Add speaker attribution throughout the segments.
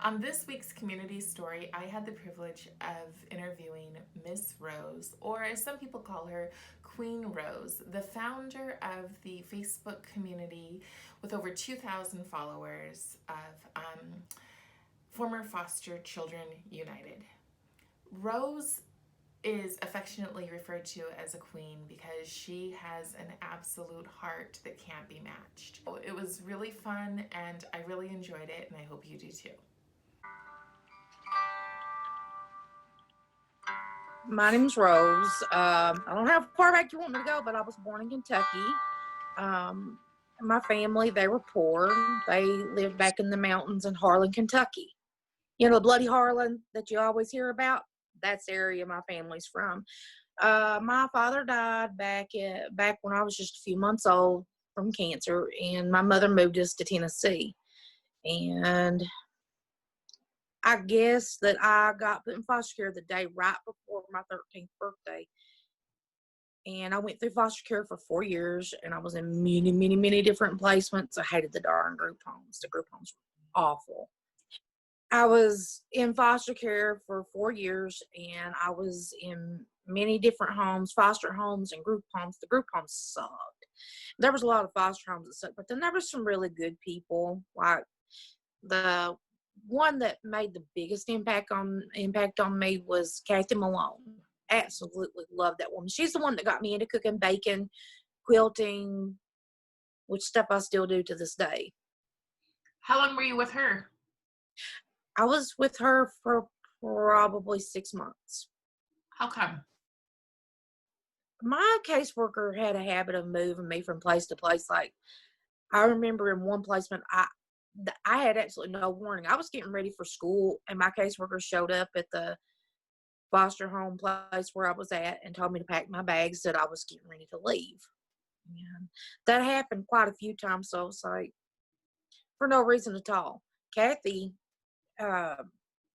Speaker 1: On this week's community story, I had the privilege of interviewing Miss Rose, or as some people call her, Queen Rose, the founder of the Facebook community with over 2,000 followers of Former Foster Children United. Rose is affectionately referred to as a queen because she has an absolute heart that can't be matched. It was really fun and I really enjoyed it, and I hope you do too.
Speaker 2: My name's Rose. I don't know how far back you want me to go, but I was born in Kentucky. Um, my family, they were poor. They lived back in the mountains in Harlan, Kentucky. You know, the Bloody Harlan that you always hear about? That's the area my family's from. My father died back when I was just a few months old from cancer, and my mother moved us to Tennessee. And I guess that I got put in foster care the day right before my 13th birthday. And I went through foster care for 4 years, and I was in many, many, many different placements. I hated the darn group homes. The group homes were awful. I was in foster care for 4 years, and I was in many different homes, foster homes and group homes. The group homes sucked. There was a lot of foster homes that sucked, but then there were some really good people. Like the one that made the biggest impact on me was Kathy Malone. Absolutely love that woman. She's the one that got me into cooking bacon, quilting, which stuff I still do to this day.
Speaker 1: How long were you with her?
Speaker 2: I was with her for probably 6 months.
Speaker 1: How come?
Speaker 2: My caseworker had a habit of moving me from place to place. Like, I remember in one placement, I had absolutely no warning. I was getting ready for school, and my caseworker showed up at the foster home place where I was at and told me to pack my bags, that I was getting ready to leave. And that happened quite a few times, so it's like, for no reason at all. Kathy, uh,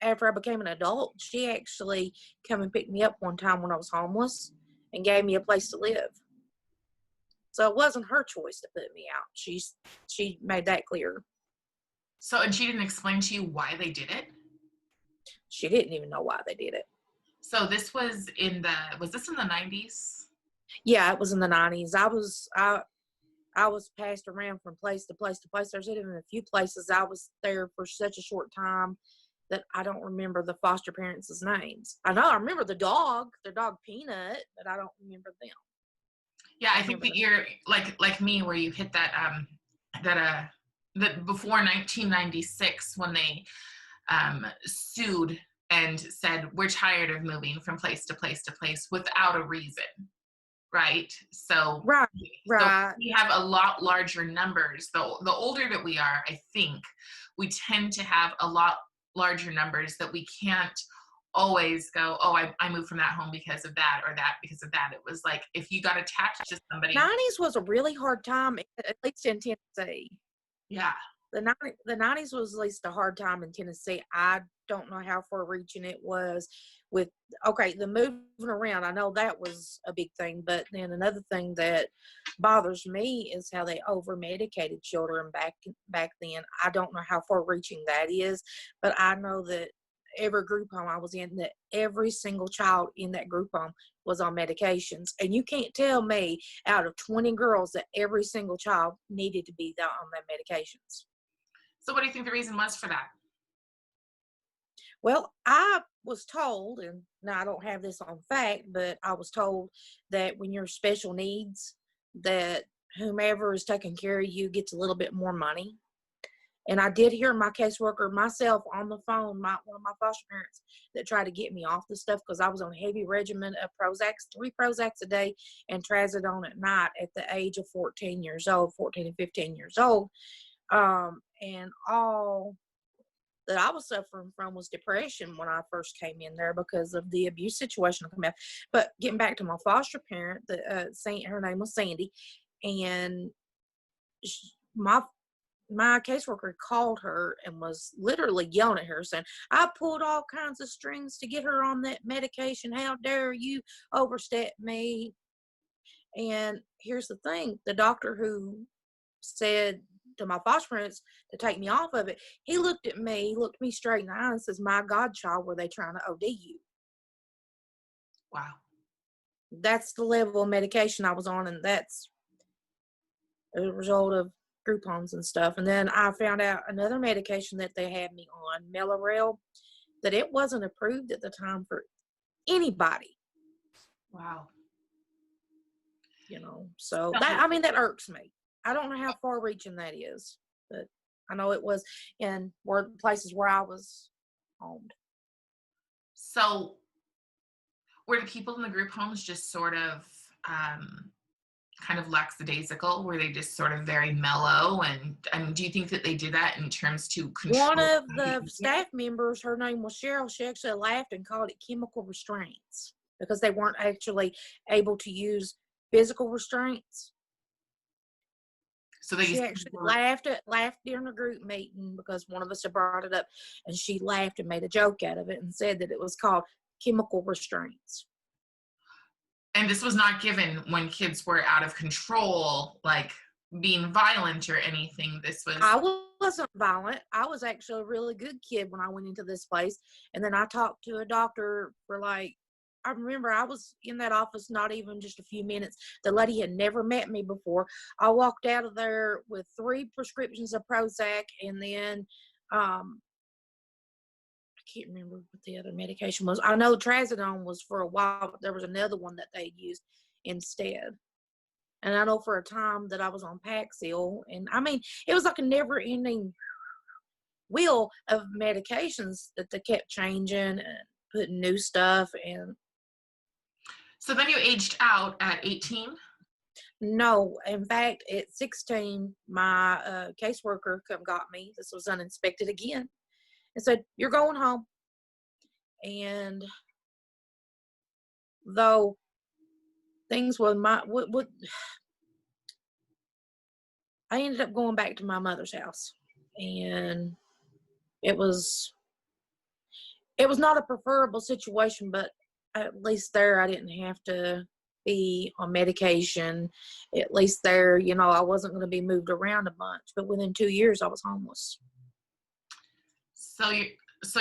Speaker 2: after I became an adult, she actually came and picked me up one time when I was homeless and gave me a place to live. So it wasn't her choice to put me out. She made that clear.
Speaker 1: So, and she didn't explain to you why they did it?
Speaker 2: She didn't even know why they did it.
Speaker 1: So was this in the 90s?
Speaker 2: Yeah, it was in the 90s. I was passed around from place to place to place. There's even a few places I was there for such a short time that I don't remember the foster parents' names. I remember the dog Peanut, but I don't remember them.
Speaker 1: Yeah,
Speaker 2: I
Speaker 1: I
Speaker 2: don't
Speaker 1: think
Speaker 2: remember
Speaker 1: that
Speaker 2: them.
Speaker 1: you're like me, where you hit that before 1996, when they sued and said we're tired of moving from place to place to place without a reason, right?
Speaker 2: Right,
Speaker 1: So
Speaker 2: right.
Speaker 1: we have a lot larger numbers. The older that we are, I think we tend to have a lot larger numbers that we can't always go, oh, I moved from that home because of that, or that because of that. It was like if you got attached to somebody.
Speaker 2: 90s was a really hard time, at least in Tennessee.
Speaker 1: Yeah.
Speaker 2: The 90s was at least a hard time in Tennessee. I don't know how far reaching it was with, okay, the moving around. I know that was a big thing, but then another thing that bothers me is how they over medicated children back then. I don't know how far reaching that is, but I know that every group home I was in, that every single child in that group home was on medications. And you can't tell me out of 20 girls that every single child needed to be on their medications.
Speaker 1: So what do you think the reason was for that?
Speaker 2: Well, I was told, and now I don't have this on fact, but I was told that when you're special needs, that whomever is taking care of you gets a little bit more money. And I did hear my caseworker myself on the phone, one of my foster parents, that tried to get me off the stuff because I was on a heavy regimen of Prozacs, 3 Prozacs a day, and Trazodone at night at the age of 14 years old, 14 and 15 years old. And all that I was suffering from was depression when I first came in there because of the abuse situation I come out. But getting back to my foster parent, her name was Sandy, and my caseworker called her and was literally yelling at her, saying, "I pulled all kinds of strings to get her on that medication. How dare you overstep me?" And here's the thing: the doctor who said to my foster parents to take me off of it. He looked me straight in the eye and says, "My God, child, were they trying to OD you?"
Speaker 1: Wow.
Speaker 2: That's the level of medication I was on, and that's a result of group homes and stuff. And then I found out another medication that they had me on, Mellarel, that it wasn't approved at the time for anybody.
Speaker 1: Wow.
Speaker 2: So that irks me. I don't know how far reaching that is, but I know it was in places where I was homed.
Speaker 1: So were the people in the group homes just sort of kind of lackadaisical? Were they just sort of very mellow? And do you think that they did that in terms to control?
Speaker 2: One of the staff members, her name was Cheryl, she actually laughed and called it chemical restraints because they weren't actually able to use physical restraints.
Speaker 1: So
Speaker 2: she actually laughed during a group meeting because one of us had brought it up, and she laughed and made a joke out of it and said that it was called chemical restraints.
Speaker 1: And this was not given when kids were out of control, like being violent or anything.
Speaker 2: I wasn't violent. I was actually a really good kid when I went into this place. And then I talked to a doctor for I remember I was in that office not even just a few minutes. The lady had never met me before. I walked out of there with 3 prescriptions of Prozac, and then I can't remember what the other medication was. I know Trazodone was for a while, but there was another one that they used instead. And I know for a time that I was on Paxil. And I mean, it was like a never ending wheel of medications that they kept changing and putting new stuff in.
Speaker 1: So then you aged out at 18?
Speaker 2: No, in fact, at 16, my caseworker come got me. This was uninspected again, and said, "You're going home." And though things were I ended up going back to my mother's house, and it was not a preferable situation, but at least there I didn't have to be on medication. At least there, I wasn't going to be moved around a bunch. But within 2 years, I was homeless.
Speaker 1: So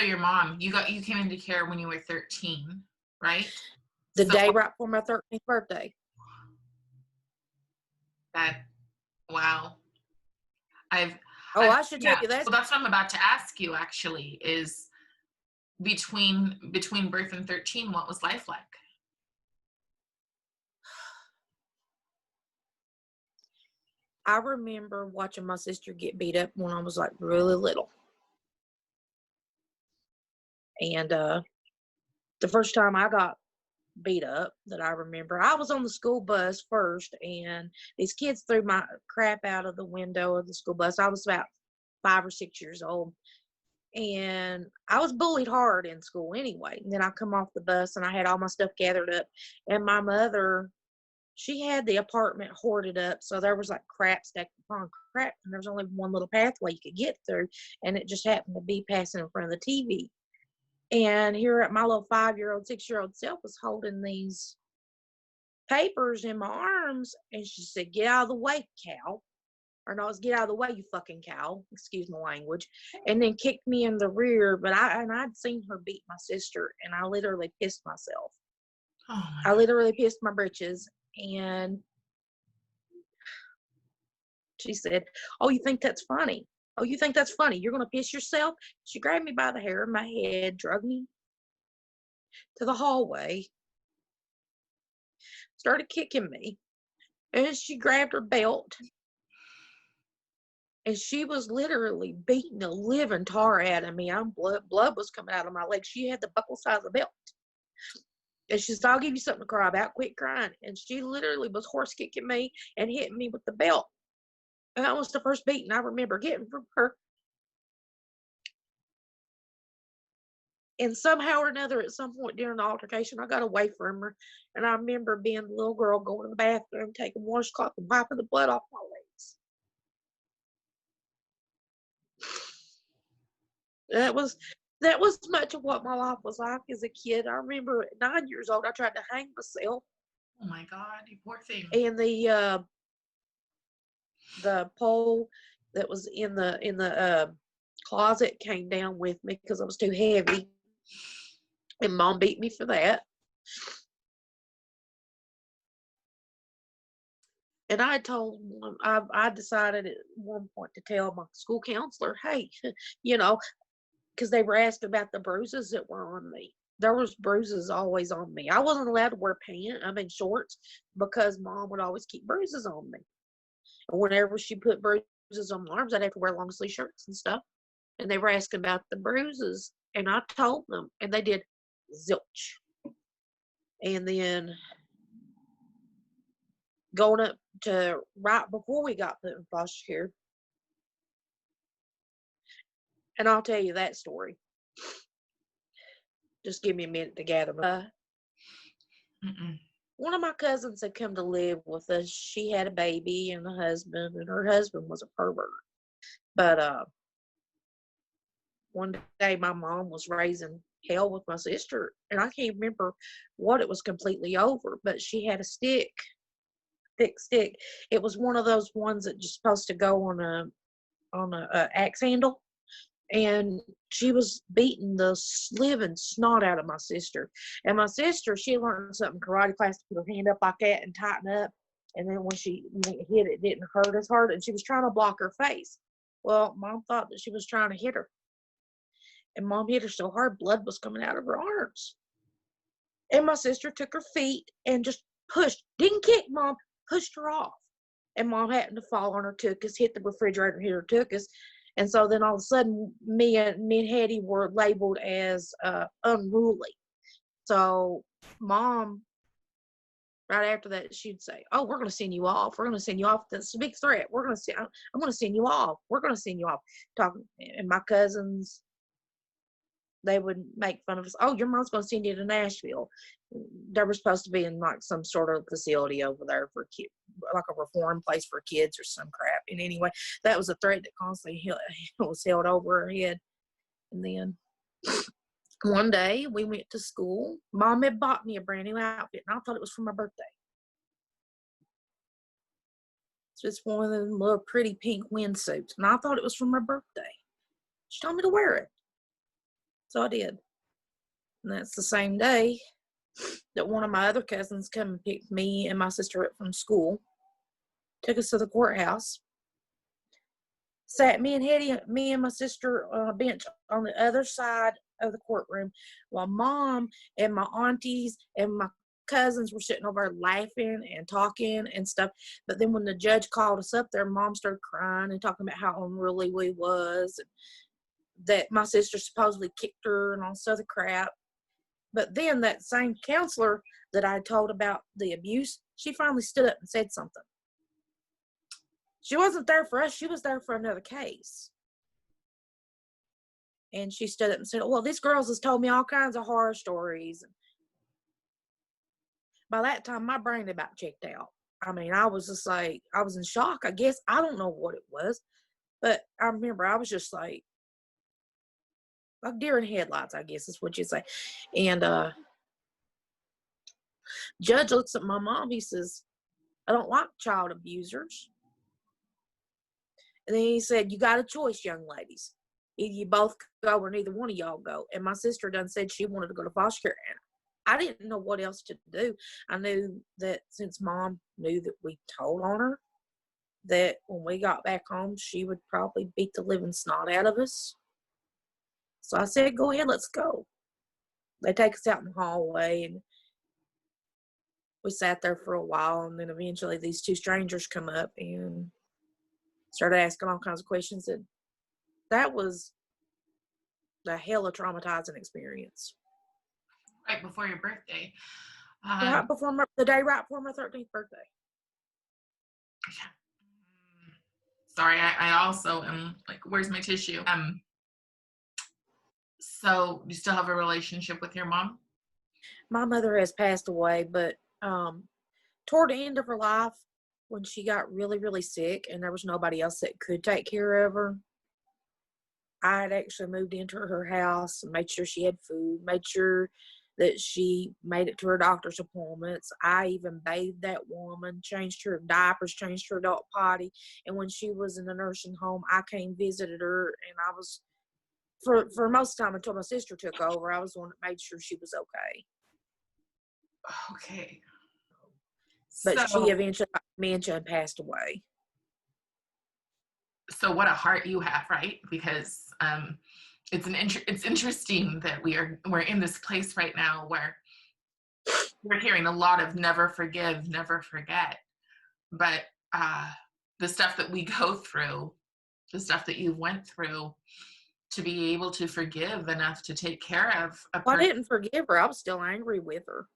Speaker 1: your mom, you came into care when you were 13, right?
Speaker 2: The day right before my 13th birthday.
Speaker 1: Wow. I should
Speaker 2: tell you that.
Speaker 1: Well, that's what I'm about to ask you. Actually, is between birth and 13, what was life like?
Speaker 2: I remember watching my sister get beat up when I was really little. And the first time I got beat up that I remember, I was on the school bus first, and these kids threw my crap out of the window of the school bus. I was about 5 or 6 years old, and I was bullied hard in school anyway. And then I come off the bus and I had all my stuff gathered up, and my mother, she had the apartment hoarded up, so there was crap stacked upon crap, and there was only one little pathway you could get through, and it just happened to be passing in front of the TV. And here at my little 5-year-old, 6-year-old self was holding these papers in my arms, and she said, "Get out of the way, cow." Or no, it's "Get out of the way, you fucking cow." Excuse my language. And then kicked me in the rear. But I'd seen her beat my sister, and I literally pissed myself. I literally pissed my britches. And she said, "Oh, you think that's funny? Oh, you think that's funny? You're going to piss yourself?" She grabbed me by the hair of my head, dragged me to the hallway, started kicking me, and she grabbed her belt, and she was literally beating the living tar out of me. Blood was coming out of my legs. She had the buckle size of belt. And she said, "I'll give you something to cry about. Quit crying." And she literally was horse kicking me and hitting me with the belt. And that was the first beating I remember getting from her. And somehow or another, at some point during the altercation, I got away from her. And I remember being a little girl going to the bathroom, taking washcloth and wiping the blood off my legs. That was much of what my life was like as a kid. I remember at 9 years old, I tried to hang myself.
Speaker 1: Oh my God, you poor thing.
Speaker 2: And the pole that was in the closet came down with me because I was too heavy, and Mom beat me for that. And I told I decided at one point to tell my school counselor, hey, because they were asking about the bruises that were on me. There was bruises always on me. I wasn't allowed to wear shorts, because Mom would always keep bruises on me. And whenever she put bruises on my arms, I'd have to wear long sleeve shirts and stuff. And they were asking about the bruises, and I told them, and they did zilch. And then going up to right before we got put in foster care, and I'll tell you that story. Just give me a minute to gather. One of my cousins had come to live with us. She had a baby and a husband, and her husband was a pervert. But one day my mom was raising hell with my sister, and I can't remember what it was completely over, but she had a stick, thick stick. It was one of those ones that you're supposed to go on a axe handle. And she was beating the living snot out of my sister. And my sister, she learned something karate class to put her hand up like that and tighten up. And then when she hit it, didn't hurt as hard. And she was trying to block her face. Well, Mom thought that she was trying to hit her. And Mom hit her so hard, blood was coming out of her arms. And my sister took her feet and just pushed. Didn't kick Mom, pushed her off. And Mom happened to fall on her tuchus, hit the refrigerator, hit her tuchus. And so then all of a sudden, me and Hetty were labeled as unruly. So Mom, right after that, she'd say, "Oh, we're going to send you off. We're going to send you off. That's a big threat. I'm going to send you off. We're going to send you off." Talking, and my cousins, they would make fun of us. "Oh, your mom's going to send you to Nashville." They were supposed to be in like some sort of facility over there for kids, like a reform place for kids or some crap. And anyway, that was a threat that constantly was held over her head. And then one day we went to school. Mom had bought me a brand new outfit, and I thought it was for my birthday. It's just one of them little pretty pink windsuits, and I thought it was for my birthday. She told me to wear it, so I did. And that's the same day that one of my other cousins come and picked me and my sister up from school, took us to the courthouse, sat me and my sister on a bench on the other side of the courtroom, while Mom and my aunties and my cousins were sitting over laughing and talking and stuff. But then when the judge called us up there, Mom started crying and talking about how unruly we was, and that my sister supposedly kicked her and all this other crap. But then that same counselor that I told about the abuse, she finally stood up and said something. She wasn't there for us. She was there for another case. And she stood up and said, "Well, these girls has told me all kinds of horror stories." By that time, my brain had about checked out. I mean, I was just like, I was in shock, I guess. I don't know what it was. But I remember I was just like deer in headlights, I guess is what you say. And judge looks at my mom. He says, "I don't like child abusers." And then he said, "You got a choice, young ladies. Either you both go or neither one of y'all go." And my sister done said she wanted to go to foster care. And I didn't know what else to do. I knew that since Mom knew that we told on her, that when we got back home, she would probably beat the living snot out of us. So I said, "Go ahead, let's go." They take us out in the hallway, and we sat there for a while, and then eventually these two strangers come up and started asking all kinds of questions. And that was the hella traumatizing experience.
Speaker 1: Right before your birthday.
Speaker 2: Right before the day right before my 13th birthday.
Speaker 1: Sorry, I also am like, where's my tissue? So you still have a relationship with your mom?
Speaker 2: My mother has passed away, but toward the end of her life, when she got really, really sick and there was nobody else that could take care of her, I had actually moved into her house and made sure she had food, made sure that she made it to her doctor's appointments. I even bathed that woman, changed her diapers, changed her adult potty. And when she was in the nursing home, I came visited her, and I was for most of the time until my sister took over, I was the one that made sure she was okay.
Speaker 1: Okay.
Speaker 2: But she
Speaker 1: So,
Speaker 2: eventually got dementia and passed away.
Speaker 1: so what a heart you have, right? Because it's interesting that we're in this place right now where we're hearing a lot of never forgive, never forget. But the stuff that we go through, the stuff that you went through, to be able to forgive enough to take care of a
Speaker 2: Well, I
Speaker 1: person,
Speaker 2: didn't forgive her. I was still angry with her.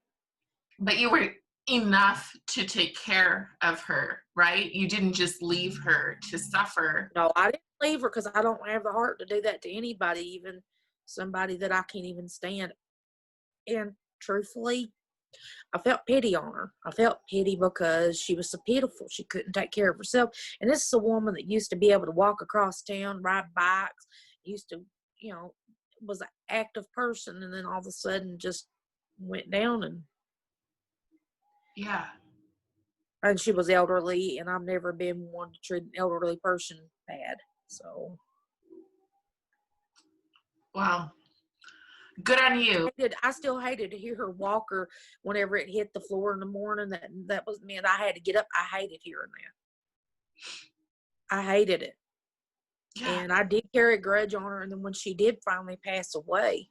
Speaker 1: but you were enough to take care of her, right? You didn't just leave her to suffer.
Speaker 2: No, I didn't leave her because I don't have the heart to do that to anybody, even somebody that I can't even stand. And truthfully, I felt pity on her. I felt pity because she was so pitiful. She couldn't take care of herself. And this is a woman that used to be able to walk across town, ride bikes, used to, was an active person, and then all of a sudden just went down.
Speaker 1: Yeah.
Speaker 2: And she was elderly, and I've never been one to treat an elderly person bad. So
Speaker 1: Well, good on you.
Speaker 2: I still hated to hear her walker whenever it hit the floor in the morning. That was meant I had to get up. I hated hearing that. I hated it.
Speaker 1: Yeah.
Speaker 2: And I did carry a grudge on her. And then when she did finally pass away,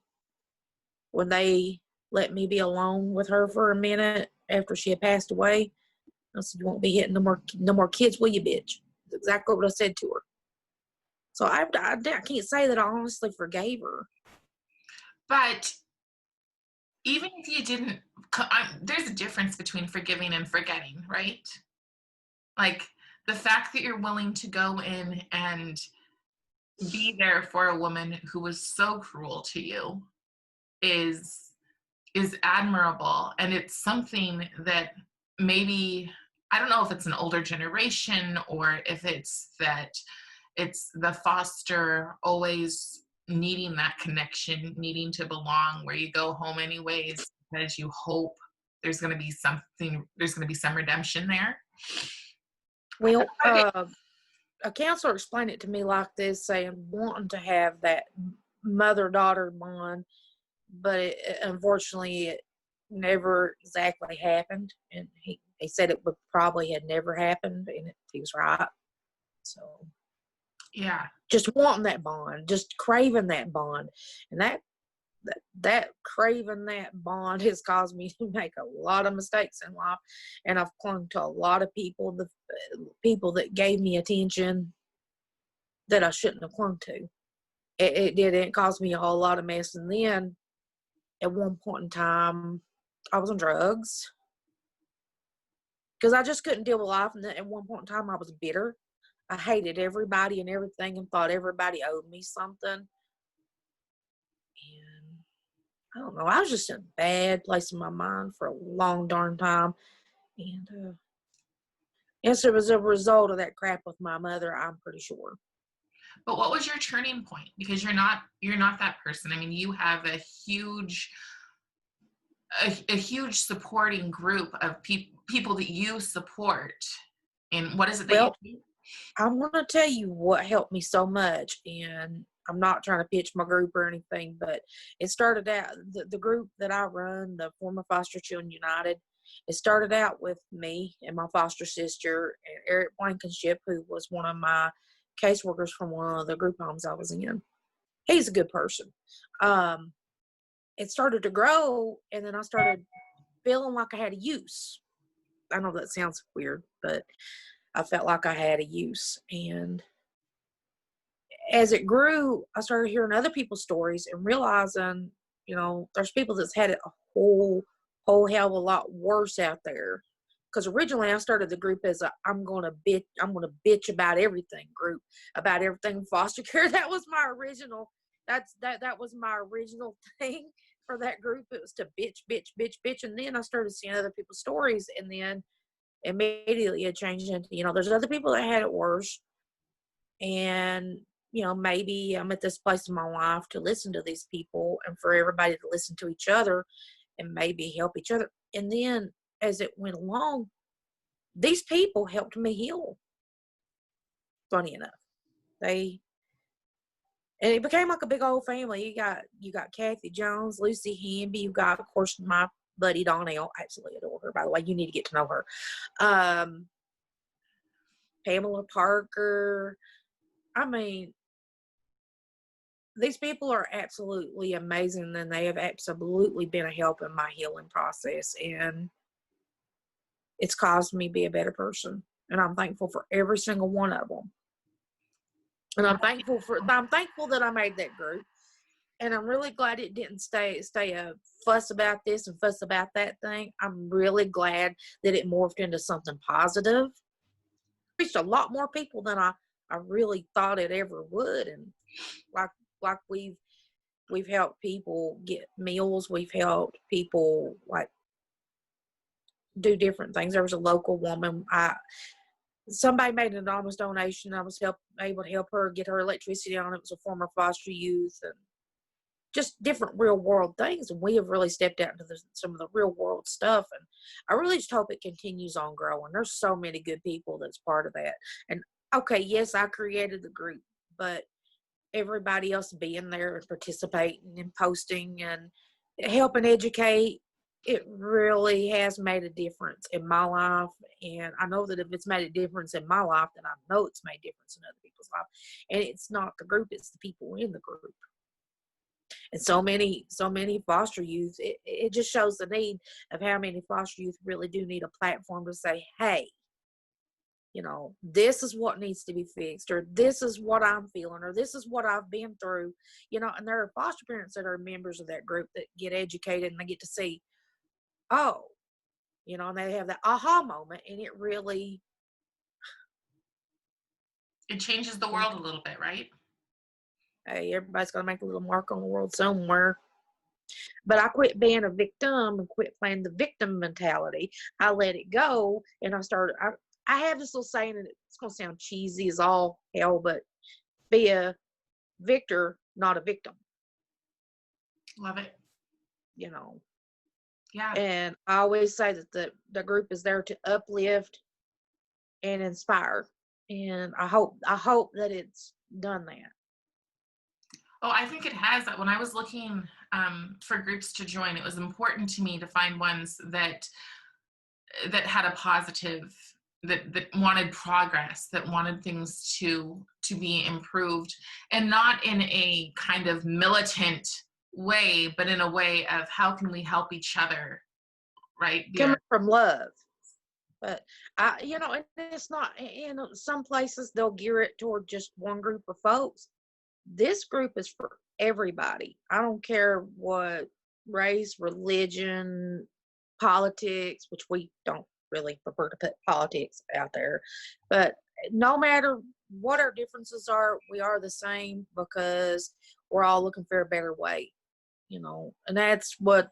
Speaker 2: when they let me be alone with her for a minute after she had passed away, I said, "You won't be hitting no more kids, will you, bitch?" That's exactly what I said to her. So I can't say that I honestly forgave her.
Speaker 1: But even if you didn't, there's a difference between forgiving and forgetting, right? Like the fact that you're willing to go in and be there for a woman who was so cruel to you is admirable, and it's something that maybe, I don't know if it's an older generation or if it's that it's the foster always needing that connection, needing to belong, where you go home anyways because you hope there's going to be some redemption there.
Speaker 2: Well, a counselor explained it to me like this, saying wanting to have that mother-daughter bond, but unfortunately it never exactly happened. And he said it would probably had never happened, and he was right. So
Speaker 1: Yeah.
Speaker 2: just wanting that bond, just craving that bond, and that craving that bond has caused me to make a lot of mistakes in life, and I've clung to a lot of people, the people that gave me attention that I shouldn't have clung to. It did. It caused me a whole lot of mess. And then at one point in time, I was on drugs because I just couldn't deal with life. And then at one point in time, I was bitter. I hated everybody and everything and thought everybody owed me something. And I don't know. I was just in a bad place in my mind for a long darn time. And yes, it was a result of that crap with my mother, I'm pretty sure.
Speaker 1: But what was your turning point? Because you're not that person. I mean, you have a huge supporting group of people that you support. And what is it that you do?
Speaker 2: I'm going to tell you what helped me so much, and I'm not trying to pitch my group or anything, but it started out, the group that I run, the Former Foster Children United, it started out with me and my foster sister, and Eric Blankenship, who was one of my caseworkers from one of the group homes I was in. He's a good person. It started to grow, and then I started feeling like I had a use. I know that sounds weird, but I felt like I had a use. And as it grew, I started hearing other people's stories and realizing, there's people that's had it a whole hell of a lot worse out there. Because originally I started the group as I'm gonna bitch about everything group, about everything foster care. That was my original. That was my original thing for that group. It was to bitch, and then I started seeing other people's stories, and then immediately it changed into, there's other people that had it worse, and maybe I'm at this place in my life to listen to these people and for everybody to listen to each other and maybe help each other. And then as it went along, these people helped me heal. Funny enough, and it became like a big old family. You got Kathy Jones, Lucy Hamby. You got, of course, my buddy Donnell. I absolutely adore her, by the way. You need to get to know her. Pamela Parker. I mean, these people are absolutely amazing, and they have absolutely been a help in my healing process. And it's caused me to be a better person. And I'm thankful for every single one of them. And I'm thankful that I made that group. And I'm really glad it didn't stay a fuss about this and fuss about that thing. I'm really glad that it morphed into something positive. Reached a lot more people than I really thought it ever would. And like we've helped people get meals. We've helped people like do different things. There was a local woman. Somebody made an anonymous donation. I was able to help her get her electricity on. It was a former foster youth, and just different real world things. And we have really stepped out into some of the real world stuff. And I really just hope it continues on growing. There's so many good people that's part of that. And okay, yes, I created the group, but everybody else being there and participating and posting and helping educate, it really has made a difference in my life. And I know that if it's made a difference in my life, then I know it's made a difference in other people's life. And it's not the group, it's the people in the group. And so many foster youth, it just shows the need of how many foster youth really do need a platform to say, hey, this is what needs to be fixed, or this is what I'm feeling, or this is what I've been through, and there are foster parents that are members of that group that get educated and they get to see, oh, and they have that aha moment, and
Speaker 3: it changes the world a little bit, right?
Speaker 2: Hey, everybody's going to make a little mark on the world somewhere. But I quit being a victim and quit playing the victim mentality. I let it go, and I have this little saying, and it's going to sound cheesy as all hell, but be a victor, not a victim.
Speaker 3: Love it.
Speaker 2: Yeah. And I always say that the group is there to uplift and inspire. And I hope that it's done that.
Speaker 3: Oh, I think it has. When I was looking for groups to join, it was important to me to find ones that had a positive, that wanted progress, that wanted things to be improved, and not in a kind of militant way, but in a way of how can we help each other, right?
Speaker 2: Coming from love. But and it's not, some places they'll gear it toward just one group of folks. This group is for everybody. I don't care what race, religion, politics, which we don't really prefer to put politics out there, but no matter what our differences are, we are the same because we're all looking for a better way, and that's what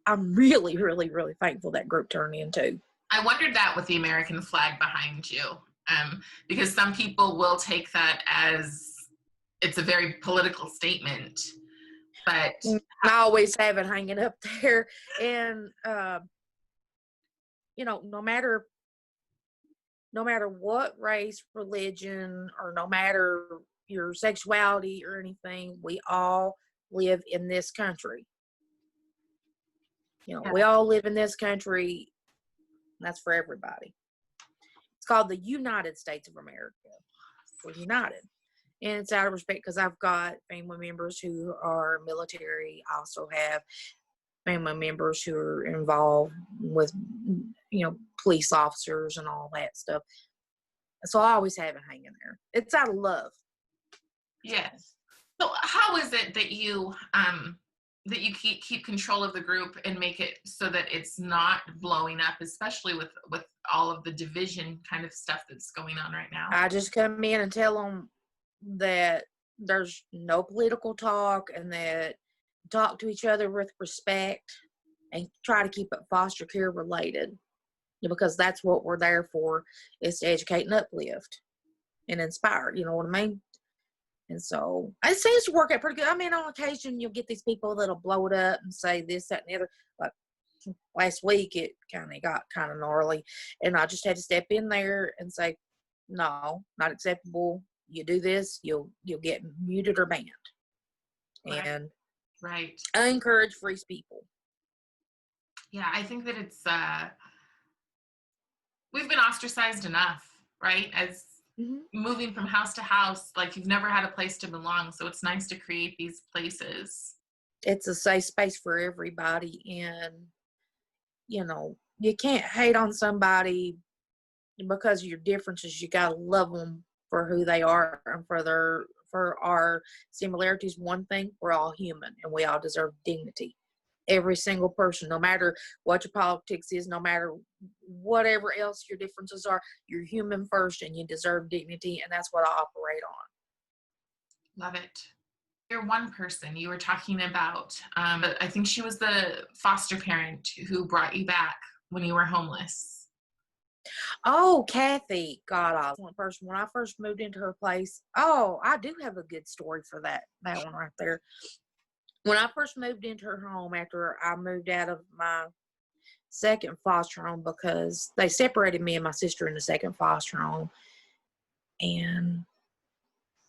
Speaker 2: I'm really, really, really thankful that group turned into.
Speaker 3: I wondered that with the American flag behind you, because some people will take that as it's a very political statement, but
Speaker 2: I always have it hanging up there. And no matter what race, religion, or no matter your sexuality or anything, we all live in this country. We all live in this country. That's for everybody. It's called the United States of America. We're united. And it's out of respect because I've got family members who are military. I also have family members who are involved with, police officers and all that stuff. So I always have it hanging there. It's out of love.
Speaker 3: Yes. So how is it that you keep control of the group and make it so that it's not blowing up, especially with all of the division kind of stuff that's going on right now?
Speaker 2: I just come in and tell them that there's no political talk, and that talk to each other with respect, and try to keep it foster care related, because that's what we're there for, is to educate and uplift and inspire. You know what I mean? And so it seems to work out pretty good. I mean, on occasion you'll get these people that'll blow it up and say this, that, and the other. Like last week it kind of got kind of gnarly, and I just had to step in there and say, no, not acceptable. You do this, you'll get muted or banned.
Speaker 3: Right.
Speaker 2: And
Speaker 3: Right.
Speaker 2: I encourage free people.
Speaker 3: Yeah, I think that it's we've been ostracized enough, right? As moving from house to house, like you've never had a place to belong. So it's nice to create these places.
Speaker 2: It's a safe space for everybody, and you can't hate on somebody because of your differences. You gotta love them for who they are and for our similarities. One thing, we're all human and we all deserve dignity. Every single person, no matter what your politics is, no matter whatever else your differences are, you're human first and you deserve dignity, and that's what I operate on.
Speaker 3: Love it. You're one person you were talking about. I think she was the foster parent who brought you back when you were homeless.
Speaker 2: Oh, Kathy. God, I was one person. When I first moved into her place, I do have a good story for that one right there. When I first moved into her home after I moved out of my second foster home, because they separated me and my sister in the second foster home, and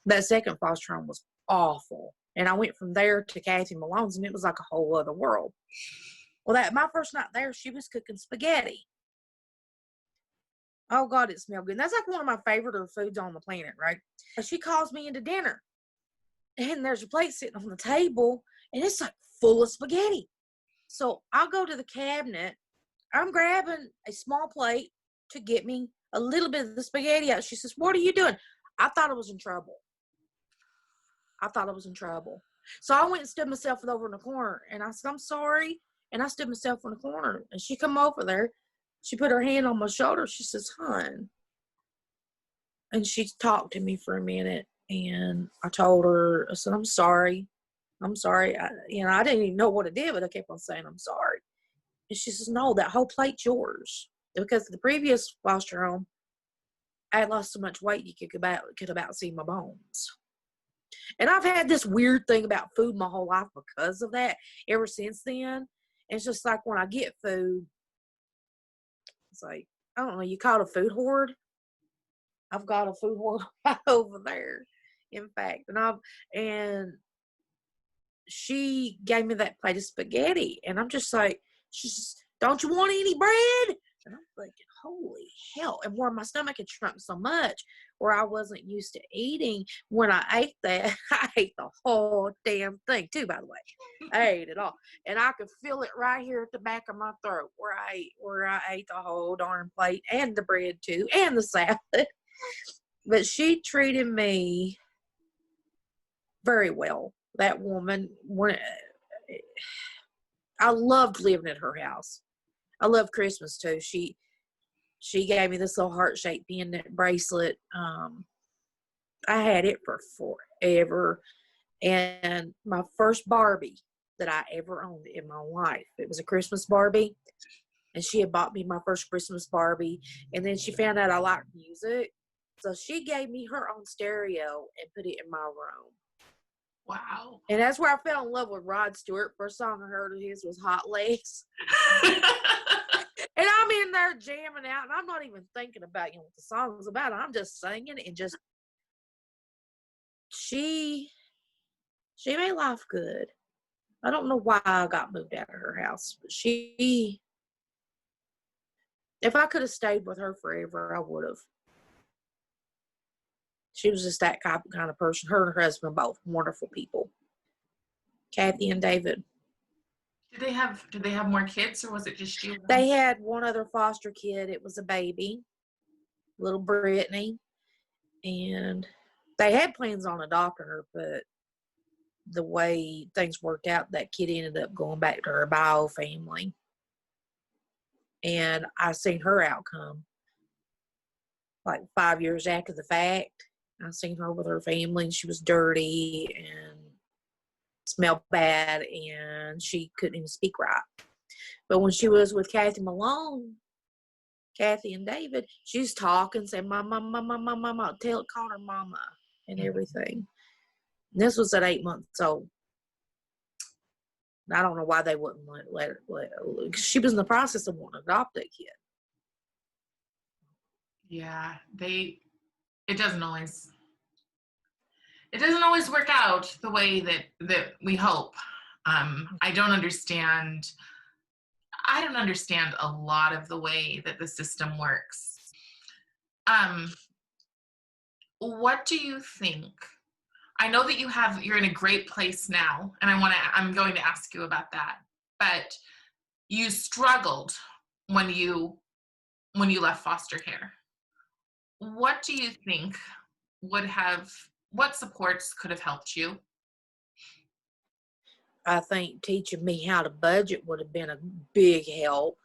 Speaker 2: that second foster home was awful. And I went from there to Kathy Malone's, and it was like a whole other world. Well, my first night there, she was cooking spaghetti. Oh, God, it smelled good. And that's like one of my favorite foods on the planet, right? She calls me into dinner, and there's a plate sitting on the table, and it's like full of spaghetti. So I'll go to the cabinet. I'm grabbing a small plate to get me a little bit of the spaghetti out. She says, what are you doing? I thought I was in trouble. So I went and stood myself over in the corner, and I said, I'm sorry. And I stood myself in the corner, and she come over there. She put her hand on my shoulder. She says, hon. And she talked to me for a minute, and I told her, I said, I'm sorry. I didn't even know what I did, but I kept on saying, I'm sorry. And she says, no, that whole plate's yours. Because the previous foster home, I had lost so much weight, you could about see my bones. And I've had this weird thing about food my whole life because of that ever since then. And it's just like when I get food, it's like, I don't know, you call it a food hoard? I've got a food hoard right over there, in fact. And she gave me that plate of spaghetti, and I'm just like, she says, don't you want any bread? And I'm thinking, holy hell. And where my stomach had shrunk so much, where I wasn't used to eating, when I ate that, I ate the whole damn thing too, by the way. I ate it all. And I could feel it right here at the back of my throat where I ate the whole darn plate, and the bread too, and the salad. But she treated me very well. That woman, I loved living at her house. I love Christmas too. She gave me this little heart-shaped pendant bracelet. I had it for forever. And my first Barbie that I ever owned in my life, it was a Christmas Barbie. And she had bought me my first Christmas Barbie. And then she found out I liked music. So she gave me her own stereo and put it in my room.
Speaker 3: Wow.
Speaker 2: And that's where I fell in love with Rod Stewart. First song I heard of his was Hot Legs. And I'm in there jamming out, and I'm not even thinking about what the song's about. I'm just singing, and just she made life good. I don't know why I got moved out of her house, but if I could have stayed with her forever, I would have. She was just that kind of person. Her and her husband, both wonderful people. Kathy and David.
Speaker 3: Did they have more kids, or was it just you?
Speaker 2: They had one other foster kid. It was a baby, little Brittany. And they had plans on adopting her, but the way things worked out, that kid ended up going back to her bio family. And I seen her outcome like 5 years after the fact. I seen her with her family, and she was dirty and smelled bad, and she couldn't even speak right. But when she was with Kathy Malone, Kathy and David, she's talking, saying, Mama, call her Mama, and everything. And this was at 8 months old. I don't know why they wouldn't let her. 'Cause she was in the process of wanting to adopt that kid.
Speaker 3: Yeah, it doesn't always work out the way that we hope. I don't understand a lot of the way that the system works. What do you think? I know that you're in a great place now, and I'm going to ask you about that. But you struggled when you left foster care. What do you think what supports could have helped you?
Speaker 2: I think teaching me how to budget would have been a big help.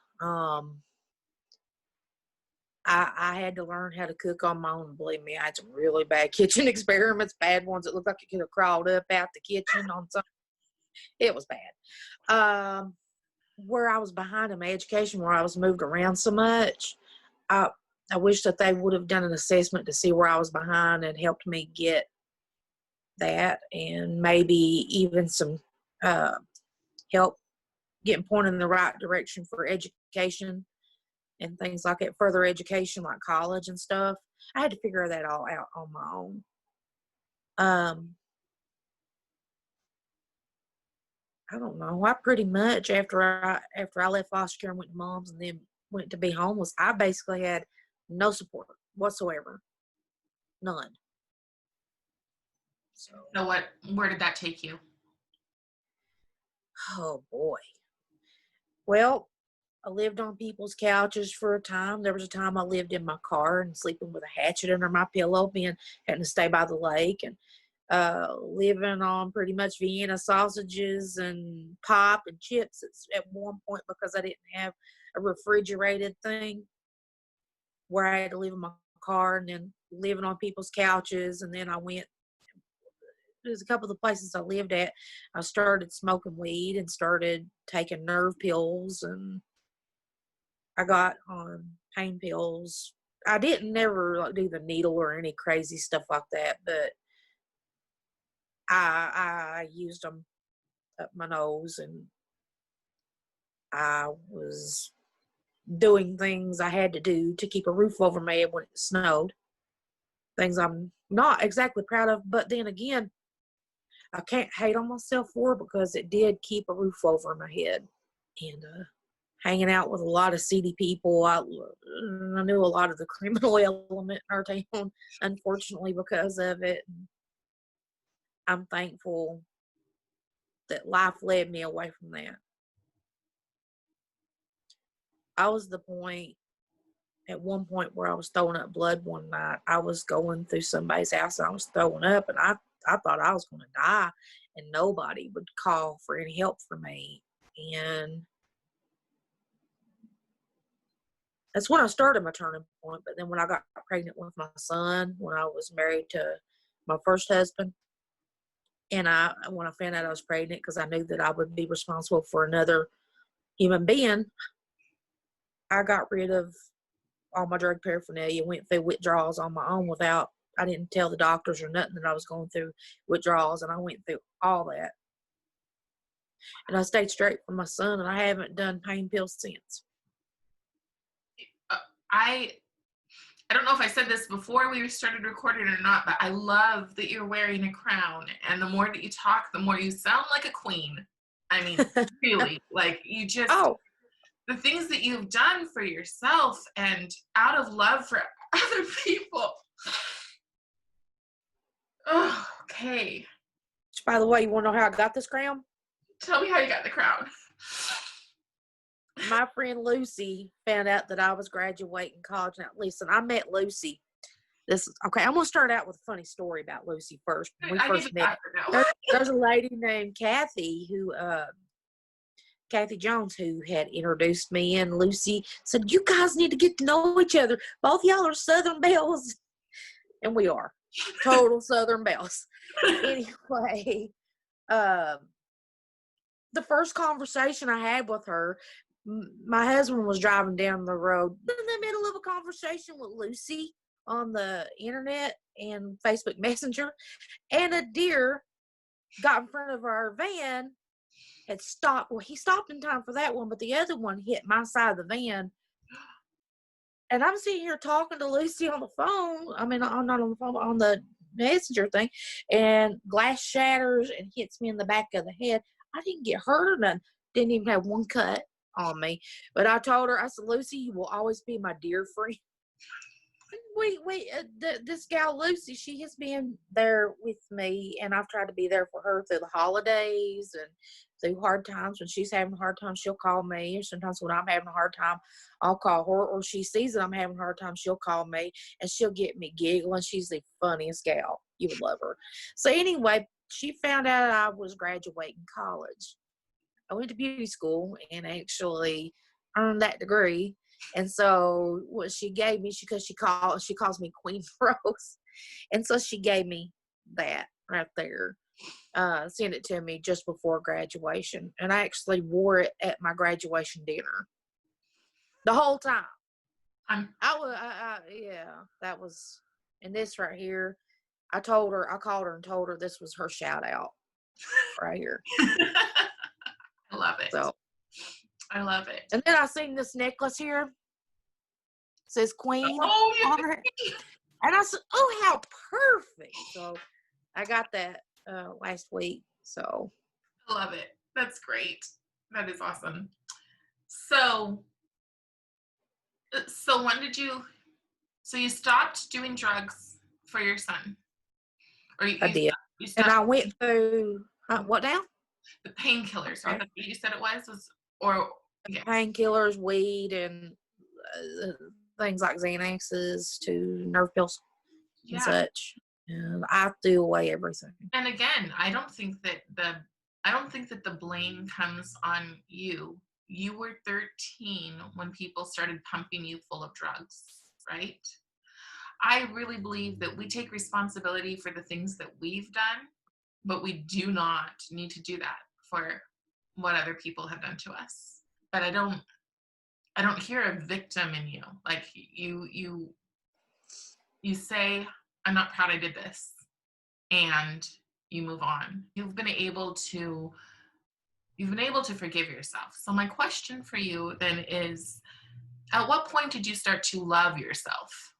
Speaker 2: I had to learn how to cook on my own. Believe me, I had some really bad kitchen experiments, bad ones that looked like it could have crawled up out the kitchen on something. It was bad. Where I was behind in my education, where I was moved around so much, I wish that they would have done an assessment to see where I was behind and helped me get that, and maybe even some help getting pointed in the right direction for education and things like that, further education like college and stuff. I had to figure that all out on my own. I don't know. I pretty much after I left foster care and went to mom's and then went to be homeless, I basically had no support whatsoever, none. So,
Speaker 3: Where did that take you?
Speaker 2: oh boy. Well, I lived on people's couches for a time. There was a time I lived in my car and sleeping with a hatchet under my pillow, having to stay by the lake, and living on pretty much Vienna sausages and pop and chips at one point because I didn't have a refrigerated thing where I had to live in my car, and then living on people's couches. And then there's a couple of the places I lived at, I started smoking weed and started taking nerve pills, and I got on pain pills. I didn't never do the needle or any crazy stuff like that, but I used them up my nose, and I was doing things I had to do to keep a roof over my head when it snowed. Things I'm not exactly proud of, but then again, I can't hate on myself for it because it did keep a roof over my head. And hanging out with a lot of seedy people, I knew a lot of the criminal element in our town, unfortunately, because of it. I'm thankful that life led me away from that. I was at one point where I was throwing up blood one night. I was going through somebody's house and I was throwing up, and I thought I was going to die, and nobody would call for any help for me. And that's when I started my turning point. But then when I got pregnant with my son, when I was married to my first husband, and when I found out I was pregnant, because I knew that I would be responsible for another human being, I got rid of all my drug paraphernalia, went through withdrawals on my own I didn't tell the doctors or nothing that I was going through withdrawals, and I went through all that. And I stayed straight for my son, and I haven't done pain pills since.
Speaker 3: I don't know if I said this before we started recording or not, but I love that you're wearing a crown, and the more that you talk, the more you sound like a queen. I mean, really, like you just, the things that you've done for yourself and out of love for other people. Oh, okay.
Speaker 2: By the way, you want to know how I got this crown?
Speaker 3: Tell me how you got the crown.
Speaker 2: My friend Lucy found out that I was graduating college. Now, listen, I met Lucy. I'm going to start out with a funny story about Lucy first. When we first met, there's a lady named Kathy Kathy Jones, who had introduced me, and Lucy said, "You guys need to get to know each other. Both y'all are Southern Belles." And we are. Total Southern Belles. Anyway, the first conversation I had with her, my husband was driving down the road in the middle of a conversation with Lucy on the internet and Facebook Messenger, and a deer got in front of our van had stopped. Well, he stopped in time for that one, but the other one hit my side of the van. And I'm sitting here talking to Lucy on the phone. I mean, I'm not on the phone, but on the messenger thing. And glass shatters and hits me in the back of the head. I didn't get hurt or nothing. Didn't even have one cut on me. But I told her, I said, Lucy, you will always be my dear friend. This gal Lucy, she has been there with me, and I've tried to be there for her through the holidays and through hard times. When she's having a hard time, she'll call me. And sometimes when I'm having a hard time, I'll call her, or she sees that I'm having a hard time, she'll call me, and she'll get me giggling. She's the funniest gal. You would love her. So anyway, she found out I was graduating college. I went to beauty school and actually earned that degree. And so what she gave me, because she calls me Queen Rose. And so she gave me that right there. Sent it to me just before graduation. And I actually wore it at my graduation dinner the whole time. That was, and this right here, I called her and told her this was her shout out right here.
Speaker 3: I love it.
Speaker 2: So
Speaker 3: I love it.
Speaker 2: And then I seen this necklace here. It says Queen on it. And I said, oh, how perfect. So I got that last week. So
Speaker 3: I love it. That's great. That is awesome. So when did you stopped doing drugs for your son? Or
Speaker 2: I did. And I went through, what now?
Speaker 3: The painkillers, right? That's what you said it was yeah.
Speaker 2: Painkillers, weed, and things like Xanaxes to nerve pills and such. And I threw away everything.
Speaker 3: And again, I don't think that the blame comes on you. You were 13 when people started pumping you full of drugs, right? I really believe that we take responsibility for the things that we've done, but we do not need to do that for what other people have done to us. But I don't hear a victim in you. Like you say, I'm not proud I did this, and you move on. You've been able to forgive yourself. So my question for you then is, at what point did you start to love yourself?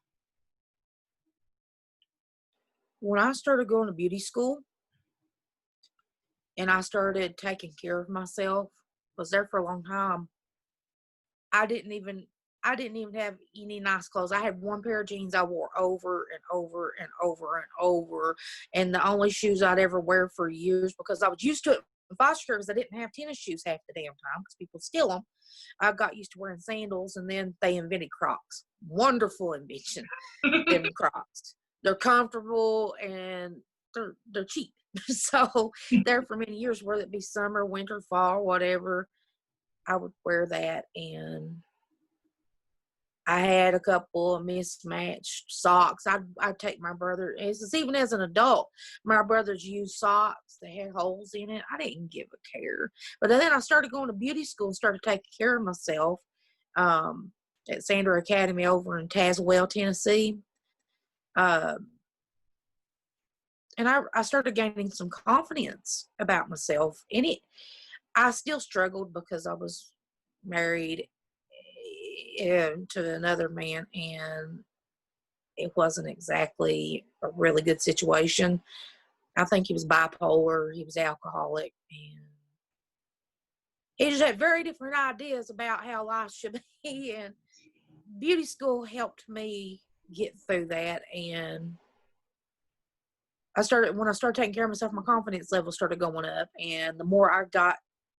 Speaker 2: When I started going to beauty school and I started taking care of myself, was there for a long time. I didn't even have any nice clothes. I had one pair of jeans I wore over and over and over and over. And the only shoes I'd ever wear for years, because I was used to it in foster care, because I didn't have tennis shoes half the damn time because people steal them. I got used to wearing sandals, and then they invented Crocs. Wonderful invention. Them Crocs. They're comfortable and they're cheap. So there for many years, whether it be summer, winter, fall, whatever, I would wear that. And I had a couple of mismatched socks. I'd take my brother, even as an adult, my brothers used socks that had holes in it. I didn't give a care. But then I started going to beauty school and started taking care of myself at Sandra Academy over in Tazewell, Tennessee. And I started gaining some confidence about myself. And I still struggled because I was married to another man, and it wasn't exactly a really good situation. I think he was bipolar, he was alcoholic, and he just had very different ideas about how life should be. And beauty school helped me get through that. And when I started taking care of myself, my confidence level started going up. And the more I got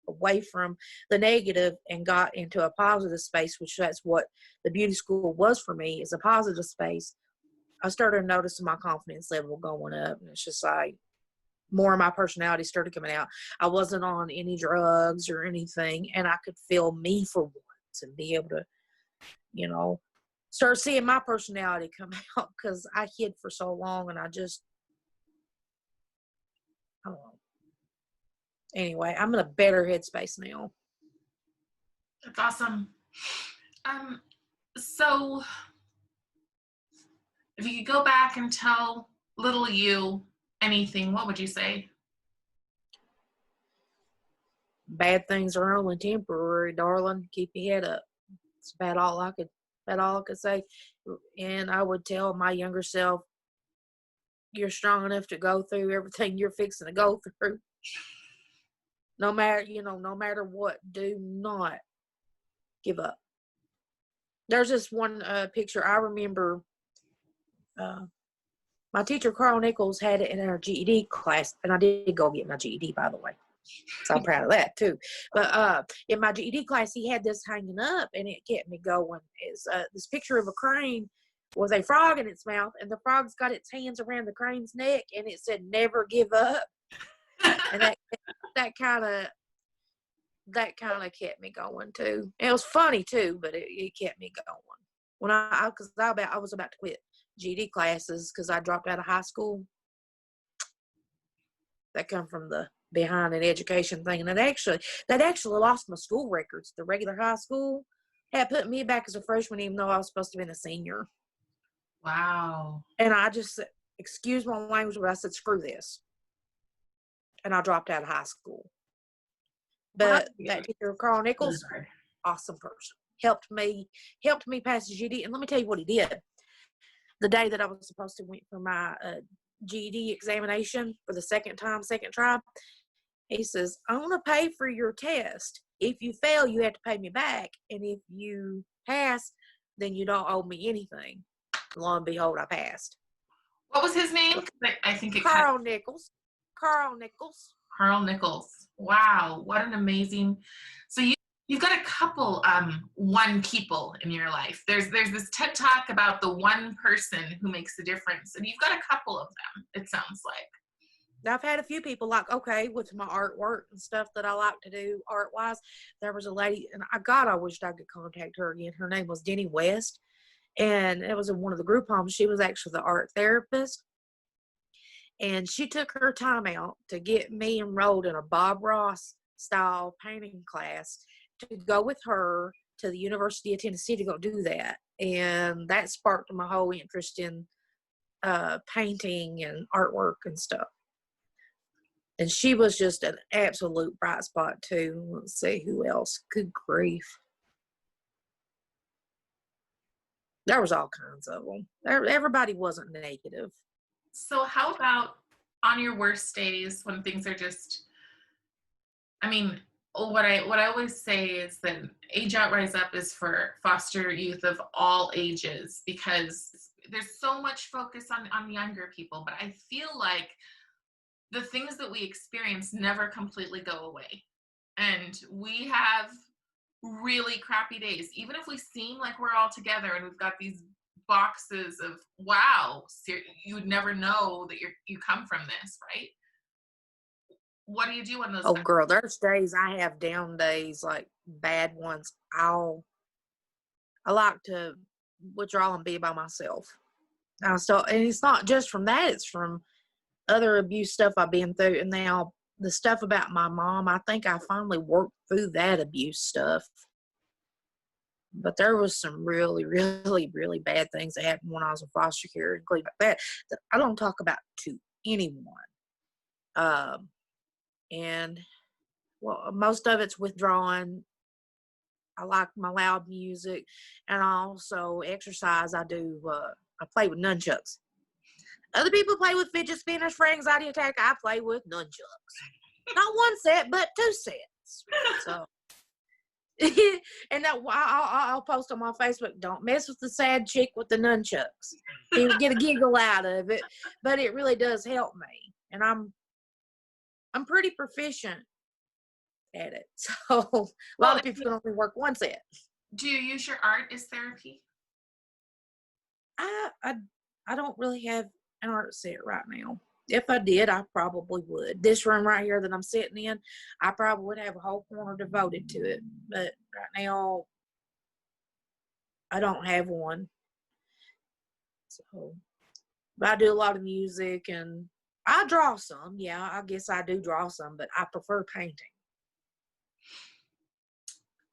Speaker 2: away from the negative and got into a positive space, which that's what the beauty school was for me, is a positive space, I started noticing my confidence level going up. And it's just like more of my personality started coming out. I wasn't on any drugs or anything, and I could feel me for once and be able to, start seeing my personality come out, because I hid for so long, and I don't know. Anyway, I'm in a better headspace now.
Speaker 3: That's awesome. So if you could go back and tell little you anything, what would you say?
Speaker 2: bad things are only temporary, darling. Keep your head up. It's about all I could say. And I would tell my younger self, you're strong enough to go through everything you're fixing to go through. No matter what, do not give up. There's this one picture I remember. My teacher, Carl Nichols, had it in our GED class, and I did go get my GED, by the way. So I'm proud of that too. But in my GED class, he had this hanging up, and it kept me going. It's this picture of a crane with a frog in its mouth, and the frog's got its hands around the crane's neck, and it said, "Never give up." And that kind of kept me going too. It was funny too, but it kept me going. When I was about to quit GED classes because I dropped out of high school. That come from the behind an education thing, and that actually lost my school records. The regular high school had put me back as a freshman, even though I was supposed to be a senior.
Speaker 3: Wow.
Speaker 2: And I just, excuse my language, but I said, screw this. And I dropped out of high school. But that teacher, Carl Nichols, awesome person. Helped me pass the GED. And let me tell you what he did. The day that I was supposed to went for my GED examination for the second try, he says, I'm going to pay for your test. If you fail, you have to pay me back. And if you pass, then you don't owe me anything. Lo and behold, I passed.
Speaker 3: What was his name? I think it
Speaker 2: Carl Nichols. Carl Nichols.
Speaker 3: Wow, what an amazing. So you've got a couple one people in your life. There's this TED Talk about the one person who makes the difference, and you've got a couple of them, it sounds like.
Speaker 2: I've had a few people with my artwork and stuff that I like to do art-wise. There was a lady, and I wished I could contact her again. Her name was Denny West, and it was in one of the group homes. She was actually the art therapist, and she took her time out to get me enrolled in a Bob Ross style painting class to go with her to the University of Tennessee to go do that. And that sparked my whole interest in painting and artwork and stuff. And she was just an absolute bright spot too. Let's see who else. Good grief. There was all kinds of them. Everybody wasn't negative.
Speaker 3: So how about on your worst days when things are just, what I always say is that Age Out Rise Up is for foster youth of all ages, because there's so much focus on younger people, but I feel like the things that we experience never completely go away. And we have really crappy days. Even if we seem like we're all together and we've got these boxes of, wow, you would never know that you come from this, right? What do you do on those?
Speaker 2: Oh, girl, there's days I have down days, like bad ones. I like to withdraw and be by myself. And it's not just from that; it's from other abuse stuff I've been through. And now the stuff about my mom, I think I finally worked through that abuse stuff. But there was some really, really, really bad things that happened when I was in foster care, including that I don't talk about to anyone. And well, most of it's withdrawing. I like my loud music, and I also exercise. I play with nunchucks. Other people play with fidget spinners for anxiety attack. I play with nunchucks. Not one set, but 2 sets. So, and that I'll post on my Facebook. Don't mess with the sad chick with the nunchucks. You get a giggle out of it, but it really does help me, and I'm pretty proficient at it. So a lot of people can only work 1 set.
Speaker 3: Do you use your art as therapy?
Speaker 2: I don't really have an art set right now. If I did, I probably would. This room right here that I'm sitting in, I probably would have a whole corner devoted to it. But right now, I don't have one. So, but I do a lot of music, and I draw some. Yeah, I guess I do draw some, but I prefer painting.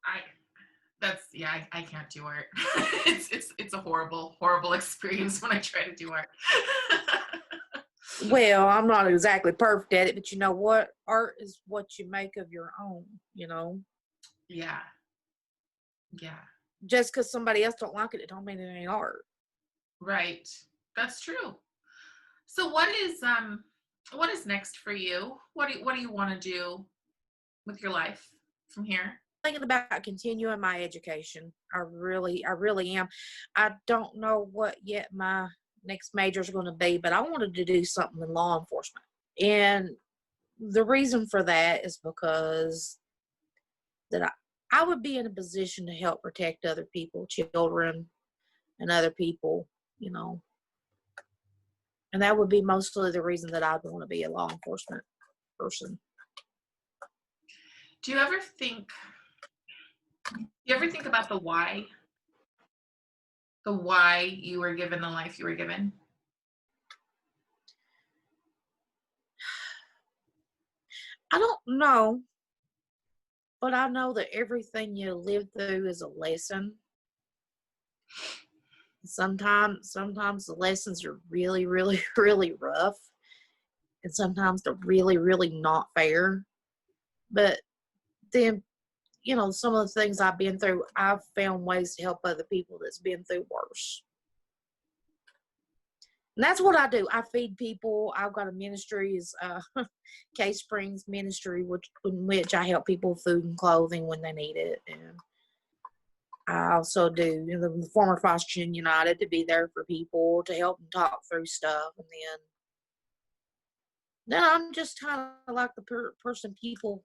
Speaker 3: I can't do art. It's a horrible experience when I try to do art.
Speaker 2: Well, I'm not exactly perfect at it, but you know what? Art is what you make of your own, you know.
Speaker 3: Yeah. Yeah.
Speaker 2: Just because somebody else don't like it, it don't mean it ain't art.
Speaker 3: Right. That's true. So what is next for you? What do you want to do with your life from here?
Speaker 2: Thinking about continuing my education. I really am. I don't know what yet my next major is going to be, but I wanted to do something in law enforcement. And the reason for that is because that I would be in a position to help protect other people, children and other people, you know. And that would be mostly the reason that I'd want to be a law enforcement person.
Speaker 3: Do you ever think about the why? The why you were given the life you were given?
Speaker 2: I don't know, but I know that everything you live through is a lesson. Sometimes the lessons are really, really, really rough. And sometimes they're really, really not fair. But then, you know, some of the things I've been through, I've found ways to help other people that's been through worse. And that's what I do. I feed people. I've got a ministry, is Case Springs Ministry, in which I help people with food and clothing when they need it. And I also do, you know, the former Foster United, to be there for people, to help them talk through stuff. And then I'm just kind of like the person people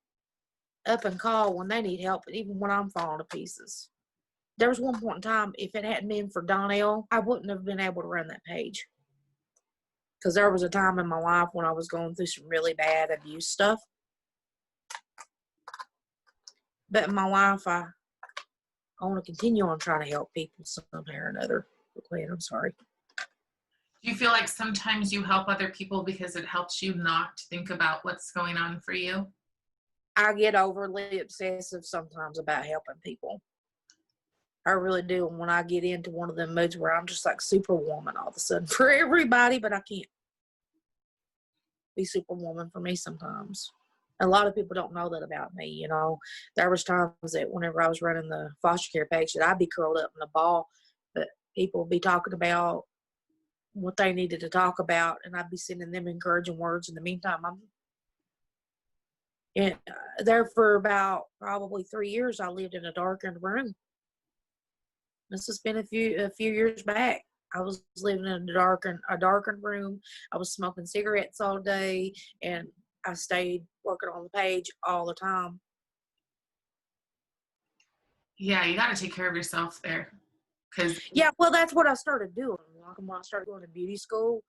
Speaker 2: up and call when they need help, even when I'm falling to pieces. There was one point in time, if it hadn't been for Donnell, I wouldn't have been able to run that page. Because there was a time in my life when I was going through some really bad abuse stuff. But in my life, I want to continue on trying to help people somehow or another. Wait, I'm sorry.
Speaker 3: Do you feel like sometimes you help other people because it helps you not think about what's going on for you?
Speaker 2: I get overly obsessive sometimes about helping people. I really do. And when I get into one of them moods where I'm just like superwoman all of a sudden for everybody, but I can't be superwoman for me sometimes. A lot of people don't know that about me, you know. There was times that whenever I was running the foster care page that I'd be curled up in a ball, but people would be talking about what they needed to talk about, and I'd be sending them encouraging words. In the meantime, I'm there for about probably 3 years. I lived in a darkened room. This has been a few years back. I was living in a darkened room. I was smoking cigarettes all day, and I stayed working on the page all the time.
Speaker 3: Yeah, you got to take care of yourself there.
Speaker 2: Yeah, well, that's what I started doing. Like when I started going to beauty school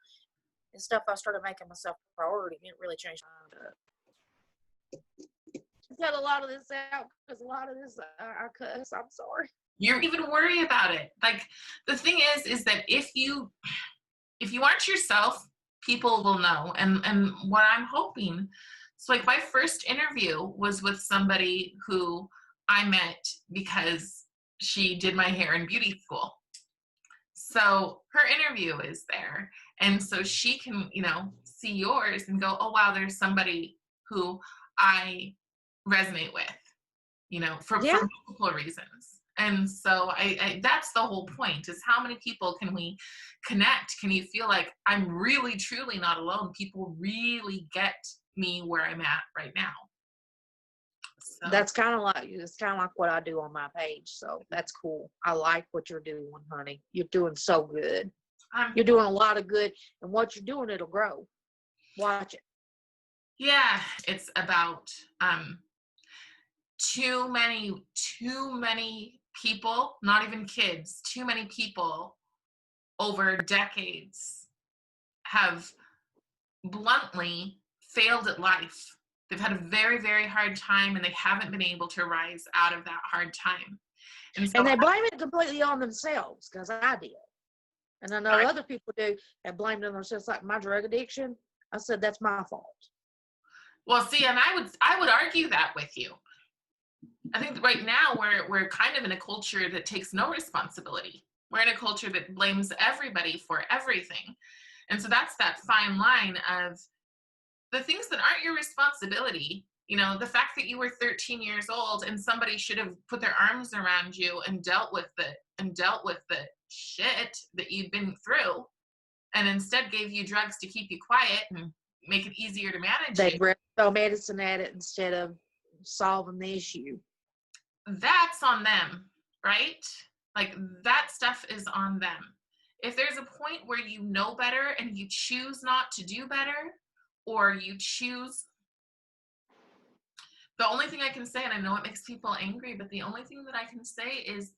Speaker 2: and stuff, I started making myself a priority, and it really changed my mind up. Cut a lot of this out because a lot of this I cuss. I'm sorry.
Speaker 3: You don't even worry about it. Like, the thing is that if you aren't yourself, people will know. And what I'm hoping, so like my first interview was with somebody who I met because she did my hair in beauty school. So her interview is there. And so she can, you know, see yours and go, oh, wow, there's somebody who I resonate with, you know, for multiple reasons. And so I that's the whole point, is how many people can we connect? Can you feel like I'm really, truly not alone? People really get me where I'm at right now. So
Speaker 2: it's kind of like what I do on my page. So that's cool. I like what you're doing, honey. You're doing so good. You're doing a lot of good, and what you're doing, it'll grow. Watch it.
Speaker 3: Yeah, it's about too many people, not even kids, too many people over decades have bluntly failed at life. They've had a very, very hard time, and they haven't been able to rise out of that hard time.
Speaker 2: And they blame it completely on themselves, because I did. And I know other people do that blame it on themselves, like my drug addiction. I said, that's my fault.
Speaker 3: Well, see, and I would argue that with you. I think right now we're kind of in a culture that takes no responsibility. We're in a culture that blames everybody for everything. And so that's that fine line of the things that aren't your responsibility. You know, the fact that you were 13 years old and somebody should have put their arms around you and dealt with the shit that you'd been through, and instead gave you drugs to keep you quiet and make it easier to manage
Speaker 2: They
Speaker 3: you.
Speaker 2: throw medicine at it instead of solving the issue.
Speaker 3: That's on them, right? Like, that stuff is on them. If there's a point where you know better and you choose not to do better, or you choose, the only thing I can say, and I know it makes people angry, but the only thing that I can say is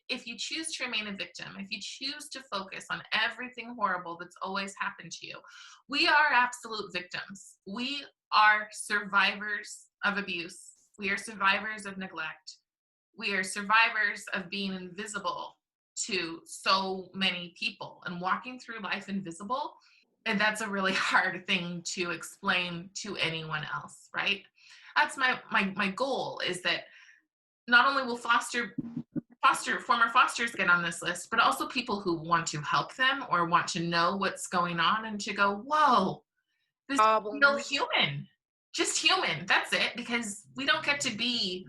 Speaker 3: if you choose to remain a victim, if you choose to focus on everything horrible that's always happened to you, we are absolute victims. We are survivors of abuse. We are survivors of neglect. We are survivors of being invisible to so many people and walking through life invisible. And that's a really hard thing to explain to anyone else, right? That's my goal, is that not only will former fosters get on this list, but also people who want to help them or want to know what's going on and to go, whoa, this is real human, just human. That's it, because we don't get to be,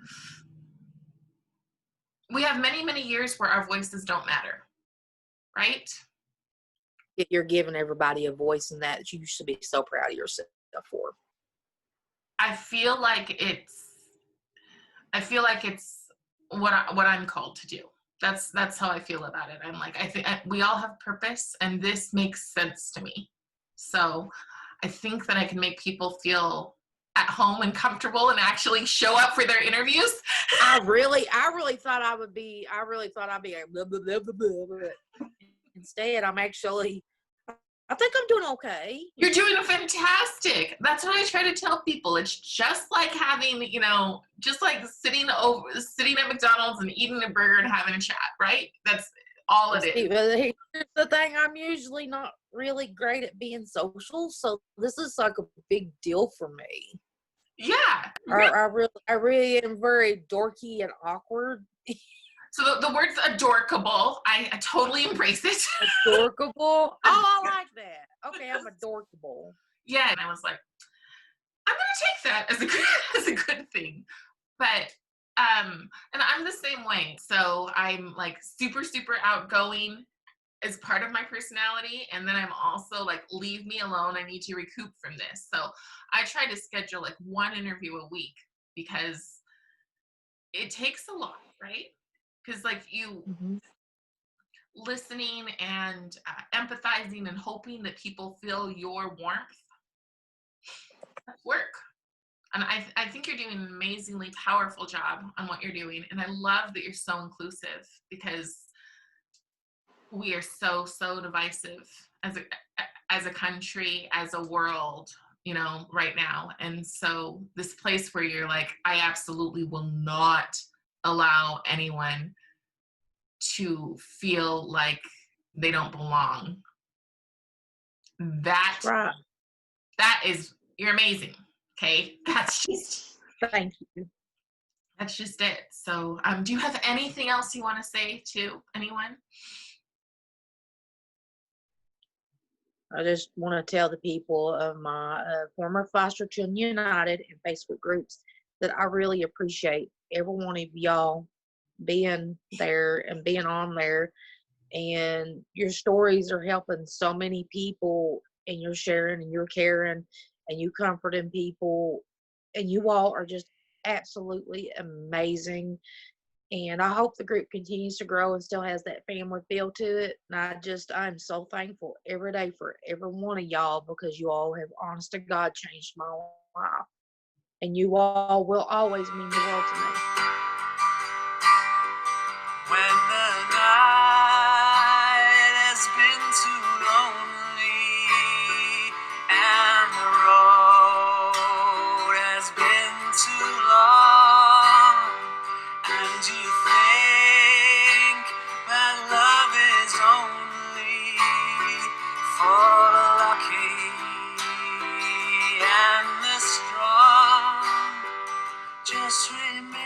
Speaker 3: we have many, many years where our voices don't matter, right?
Speaker 2: You're giving everybody a voice, and that you should be so proud of yourself for.
Speaker 3: I feel like it's what I'm called to do. That's how I feel about it. I'm like, I think we all have purpose, and this makes sense to me. So I think that I can make people feel at home and comfortable and actually show up for their interviews.
Speaker 2: I really thought I'd be a blah, blah, blah, blah, blah, but instead I'm actually, I think I'm doing okay.
Speaker 3: You're doing fantastic. That's what I try to tell people. It's just like having, just like sitting at McDonald's and eating a burger and having a chat, right? That's all it is.
Speaker 2: Here's the thing, I'm usually not really great at being social, so this is like a big deal for me.
Speaker 3: Yeah.
Speaker 2: I really am very dorky and awkward.
Speaker 3: So the word's adorkable. I totally embrace it.
Speaker 2: Adorkable? Oh, I like that. Okay, I'm adorkable.
Speaker 3: Yeah, and I was like, I'm gonna take that as a good thing. But and I'm the same way. So I'm like super, super outgoing as part of my personality, and then I'm also like, leave me alone. I need to recoup from this. So I try to schedule like one interview a week, because it takes a lot, right? Because like you listening and empathizing and hoping that people feel your warmth, that's work. And I think you're doing an amazingly powerful job on what you're doing. And I love that you're so inclusive, because we are so, so divisive as a country, as a world, right now. And so this place where you're like, I absolutely will not allow anyone to feel like they don't belong. That is, you're amazing. Okay. That's just,
Speaker 2: thank you.
Speaker 3: That's just it. So, do you have anything else you want to say to anyone?
Speaker 2: I just want to tell the people of my former Foster Children United and Facebook groups that I really appreciate every one of y'all being there and being on there. And your stories are helping so many people, and you're sharing and you're caring and you comforting people. And you all are just absolutely amazing. And I hope the group continues to grow and still has that family feel to it. And I'm so thankful every day for every one of y'all, because you all have, honest to God, changed my life. And you all will always mean the world to me.
Speaker 4: When the night has been too lonely and the road has been too long, and you think that love is only for the lucky and the strong, just remember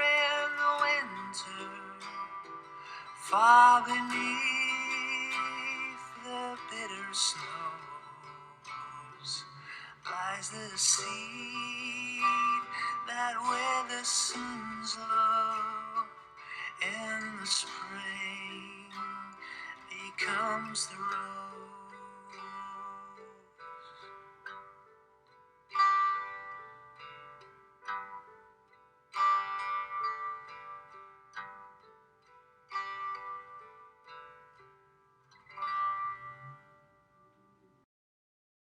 Speaker 4: in the winter, far beneath snows lies the seed that where the sun